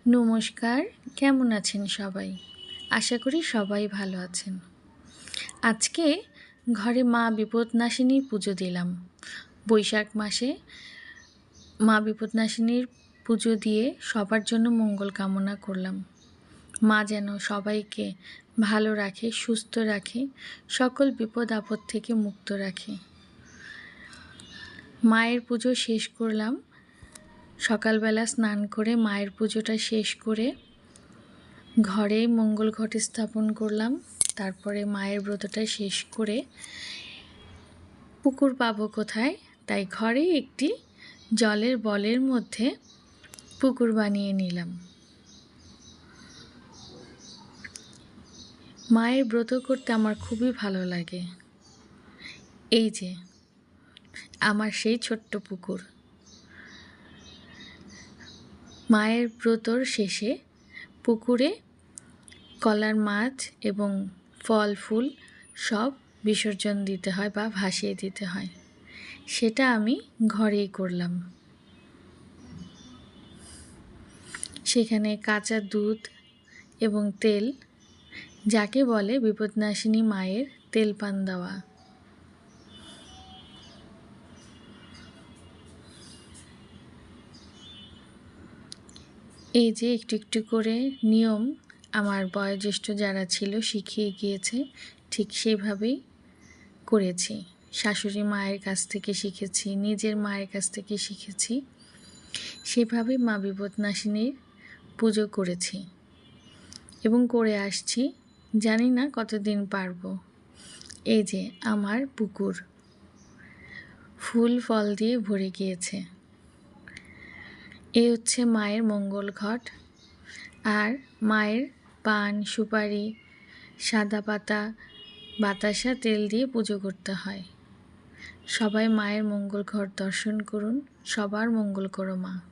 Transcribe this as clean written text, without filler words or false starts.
নমস্কার, কেমন আছেন সবাই? আশা করি সবাই ভালো আছেন। আজকে ঘরে মা বিপদনাশিনীর পুজো দিলাম। বৈশাখ মাসে মা বিপদনাশিনীর পুজো দিয়ে সবার জন্য মঙ্গল কামনা করলাম। মা যেন সবাইকে ভালো রাখে, সুস্থ রাখে, সকল বিপদ আপদ থেকে মুক্ত রাখে। মায়ের পুজো শেষ করলাম। সকালবেলা স্নান করে মায়ের পুজোটা শেষ করে ঘরে মঙ্গল ঘট স্থাপন করলাম। তারপরে মায়ের ব্রতটা শেষ করে পুকুর পাবো কোথায়, তাই ঘরেই একটি জলের বলের মধ্যে পুকুর বানিয়ে নিলাম। মায়ের ব্রত করতে আমার খুবই ভালো লাগে। এই যে আমার সেই ছোট্ট পুকুর। মায়ের ব্রতর শেষে পুকুরে কলার মাছ এবং ফল ফুল সব বিসর্জন দিতে হয় বা ভাসিয়ে দিতে হয়। সেটা আমি ঘরেই করলাম। সেখানে কাঁচা দুধ এবং তেল, যাকে বলে বিপদনাশিনী মায়ের তেল পান দেওয়া। এই যে একটু একটু করে নিয়ম আমার বয়োজ্যেষ্ঠ যারা ছিল শিখিয়ে গিয়েছে, ঠিক সেইভাবেই করেছি। শাশুড়ি মায়ের কাছ থেকে শিখেছি, নিজের মায়ের কাছ থেকে শিখেছি। সেভাবেই মা বিপদনাশিনীর পুজো করেছি এবং করে আসছি। জানি না কতদিন পারবো। এই যে আমার পুকুর ফুল ফল দিয়ে ভরে গিয়েছে। এই হচ্ছে মায়ের মঙ্গল ঘট। আর মায়ের পান, সুপারি, সাদা পাতা, বাতাসা, তেল দিয়ে পুজো করতে হয়। সবাই মায়ের মঙ্গল ঘট দর্শন করুন। সবার মঙ্গল করো মা।